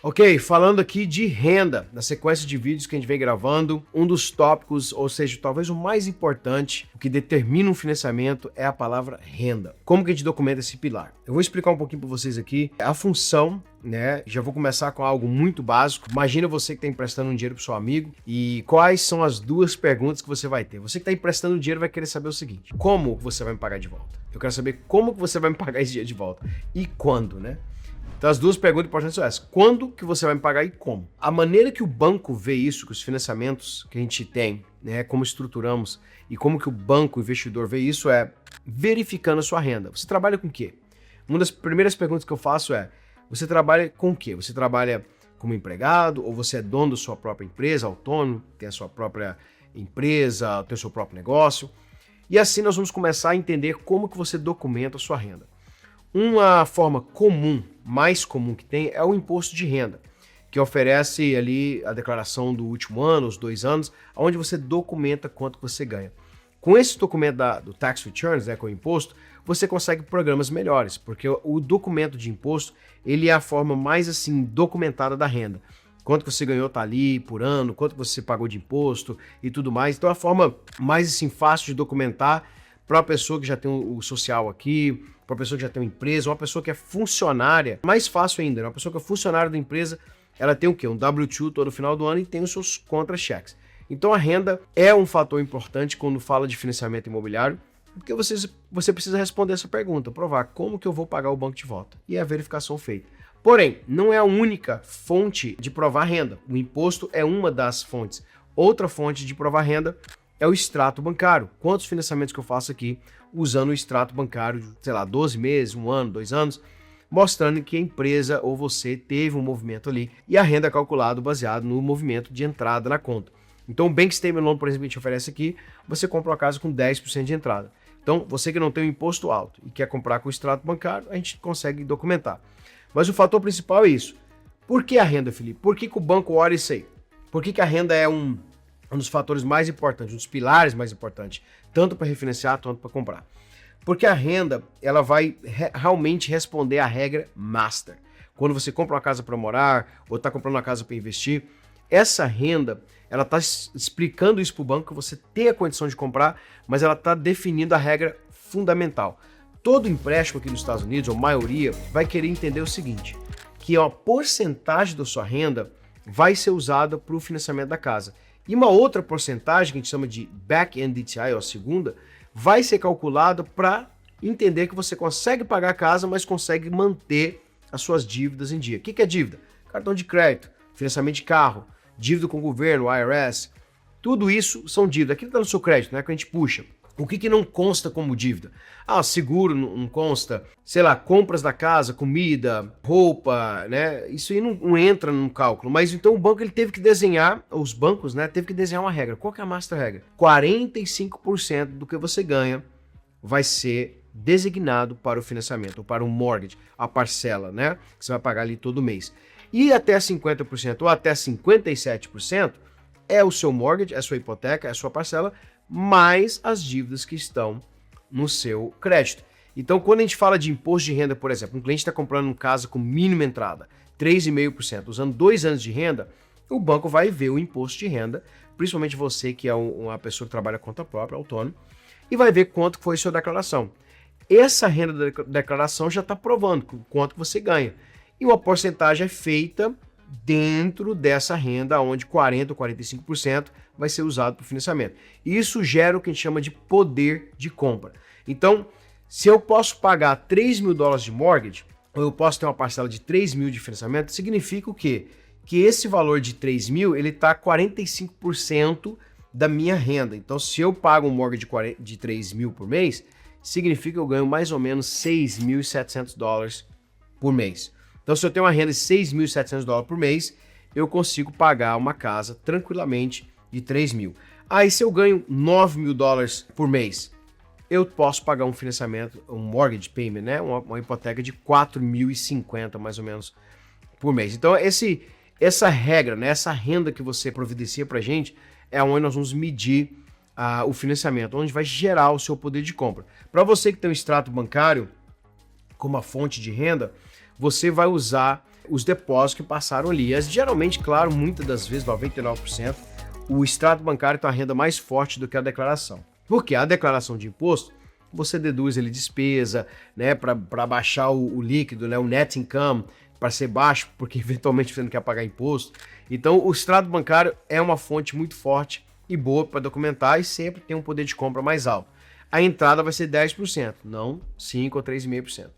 Ok, falando aqui de renda, na sequência de vídeos que a gente vem gravando, um dos tópicos, ou seja, talvez o mais importante, o que determina um financiamento é a palavra renda. Como que a gente documenta esse pilar? Eu vou explicar um pouquinho para vocês aqui a função, né? Já vou começar com algo muito básico. Imagina você que está emprestando um dinheiro para seu amigo e quais são as duas perguntas que você vai ter. Você que está emprestando dinheiro vai querer saber o seguinte: como você vai me pagar de volta? Eu quero saber como que você vai me pagar esse dinheiro de volta e quando, né? Então as duas perguntas importantes são essas: quando que você vai me pagar e como? A maneira que o banco vê isso, que os financiamentos que a gente tem, né, como estruturamos e como que o banco, o investidor vê isso é verificando a sua renda. Você trabalha com o quê? Uma das primeiras perguntas que eu faço é: você trabalha com o quê? Você trabalha como empregado ou você é dono da sua própria empresa, autônomo, tem a sua própria empresa, tem o seu próprio negócio? E assim nós vamos começar a entender como que você documenta a sua renda. Uma forma comum, mais comum que tem, é o imposto de renda, que oferece ali a declaração do último ano, os 2 anos, onde você documenta quanto você ganha. Com esse documento do Tax Returns, né, com o imposto, você consegue programas melhores, porque o documento de imposto, ele é a forma mais assim documentada da renda. Quanto você ganhou tá ali por ano, quanto você pagou de imposto e tudo mais. Então é a forma mais assim fácil de documentar para a pessoa que já tem o social aqui, para uma pessoa que já tem uma empresa, uma pessoa que é funcionária, mais fácil ainda, né? Uma pessoa que é funcionária da empresa, ela tem o quê? Um W2 todo final do ano e tem os seus contra-cheques. Então a renda é um fator importante quando fala de financiamento imobiliário, porque você precisa responder essa pergunta, provar como que eu vou pagar o banco de volta. E é a verificação feita. Porém, não é a única fonte de provar renda. O imposto é uma das fontes. Outra fonte de provar renda é o extrato bancário. Quantos financiamentos que eu faço aqui usando o extrato bancário, sei lá, 12 meses, 1 ano, 2 anos, mostrando que a empresa ou você teve um movimento ali e a renda é calculada baseado no movimento de entrada na conta. Então o Bank Statement Loan, por exemplo, que a gente oferece aqui, você compra uma casa com 10% de entrada. Então você que não tem um imposto alto e quer comprar com o extrato bancário, a gente consegue documentar. Mas o fator principal é isso. Por que a renda, Felipe? Por que o banco olha isso aí? Por que a renda é um dos fatores mais importantes, um dos pilares mais importantes, tanto para refinanciar, tanto para comprar? Porque a renda, ela vai realmente responder à regra master. Quando você compra uma casa para morar ou está comprando uma casa para investir, essa renda, ela está explicando isso para o banco, que você tem a condição de comprar, mas ela está definindo a regra fundamental. Todo empréstimo aqui nos Estados Unidos, ou a maioria, vai querer entender o seguinte, que uma porcentagem da sua renda vai ser usada para o financiamento da casa. E uma outra porcentagem, que a gente chama de back-end DTI, ou a segunda, vai ser calculada para entender que você consegue pagar a casa, mas consegue manter as suas dívidas em dia. O que é dívida? Cartão de crédito, financiamento de carro, dívida com o governo, IRS. Tudo isso são dívidas. Aquilo está no seu crédito, né, que a gente puxa. O que não consta como dívida? Seguro não consta, sei lá, compras da casa, comida, roupa, né? Isso aí não entra no cálculo. Mas então o banco ele teve que desenhar, os bancos, né, teve que desenhar uma regra. Qual que é a master regra? 45% do que você ganha vai ser designado para o financiamento, ou para o mortgage, a parcela, né, que você vai pagar ali todo mês. E até 50% ou até 57% é o seu mortgage, é a sua hipoteca, é a sua parcela, mais as dívidas que estão no seu crédito. Então, quando a gente fala de imposto de renda, por exemplo, um cliente está comprando uma casa com mínima entrada, 3,5%, usando 2 anos de renda, o banco vai ver o imposto de renda, principalmente você que é uma pessoa que trabalha com conta própria, autônomo, e vai ver quanto foi a sua declaração. Essa renda da declaração já está provando quanto você ganha. E uma porcentagem é feita dentro dessa renda, onde 40% ou 45% vai ser usado para o financiamento. Isso gera o que a gente chama de poder de compra. Então, se eu posso pagar $3 mil de mortgage, ou eu posso ter uma parcela de 3 mil de financiamento, significa o quê? Que esse valor de 3 mil, ele está 45% da minha renda. Então, se eu pago um mortgage de 3 mil por mês, significa que eu ganho mais ou menos $6.700 por mês. Então, se eu tenho uma renda de $6.700 por mês, eu consigo pagar uma casa tranquilamente de 3 mil. Aí, se eu ganho $9 mil por mês, eu posso pagar um financiamento, um mortgage payment, né? Uma hipoteca de 4.050 mais ou menos por mês. Então, essa regra, né? Essa renda que você providencia para a gente é onde nós vamos medir o financiamento, onde vai gerar o seu poder de compra. Para você que tem um extrato bancário como a fonte de renda, você vai usar os depósitos que passaram ali. Geralmente, claro, muitas das vezes, 99%, o extrato bancário tem uma renda mais forte do que a declaração. Porque a declaração de imposto, você deduz ali despesa, né, para baixar o líquido, né, o net income, para ser baixo, porque eventualmente você não quer pagar imposto. Então, o extrato bancário é uma fonte muito forte e boa para documentar e sempre tem um poder de compra mais alto. A entrada vai ser 10%, não 5% ou 3,5%.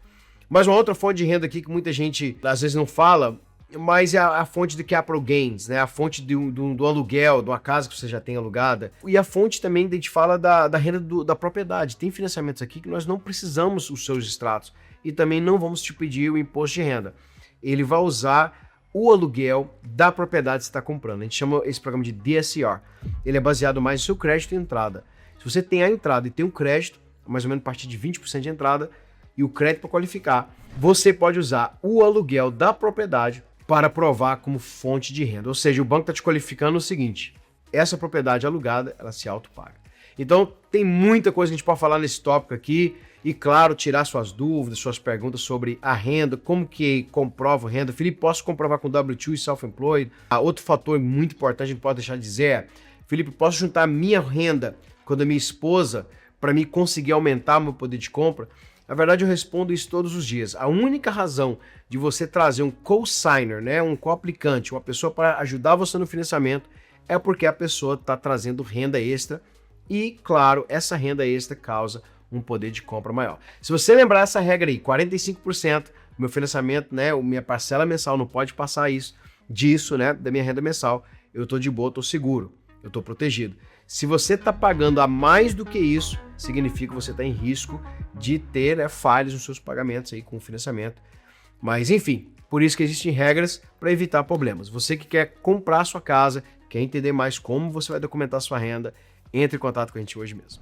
Mas uma outra fonte de renda aqui que muita gente às vezes não fala, mas é a fonte do capital gains, né? A fonte do aluguel, de uma casa que você já tem alugada. E a fonte também, a gente fala da renda da propriedade. Tem financiamentos aqui que nós não precisamos os seus extratos e também não vamos te pedir o imposto de renda. Ele vai usar o aluguel da propriedade que você está comprando. A gente chama esse programa de DSCR. Ele é baseado mais no seu crédito e entrada. Se você tem a entrada e tem um crédito, mais ou menos a partir de 20% de entrada, e o crédito para qualificar, você pode usar o aluguel da propriedade para provar como fonte de renda. Ou seja, o banco está te qualificando o seguinte: essa propriedade alugada, ela se autopaga. Então, tem muita coisa que a gente pode falar nesse tópico aqui. E, claro, tirar suas dúvidas, suas perguntas sobre a renda, como que comprova a renda. Felipe, posso comprovar com W2 e Self-Employed? Outro fator muito importante, a gente pode deixar de dizer é: Felipe, posso juntar a minha renda com a da minha esposa para mim conseguir aumentar meu poder de compra? Na verdade, eu respondo isso todos os dias. A única razão de você trazer um co-signer, né, um co-aplicante, uma pessoa para ajudar você no financiamento, é porque a pessoa está trazendo renda extra e, claro, essa renda extra causa um poder de compra maior. Se você lembrar essa regra aí, 45% do meu financiamento, né, minha parcela mensal não pode passar disso, né, da minha renda mensal, eu estou de boa, estou seguro, eu estou protegido. Se você está pagando a mais do que isso, significa que você está em risco de ter, né, falhas nos seus pagamentos aí com o financiamento. Mas enfim, por isso que existem regras para evitar problemas. Você que quer comprar a sua casa, quer entender mais como você vai documentar a sua renda, entre em contato com a gente hoje mesmo.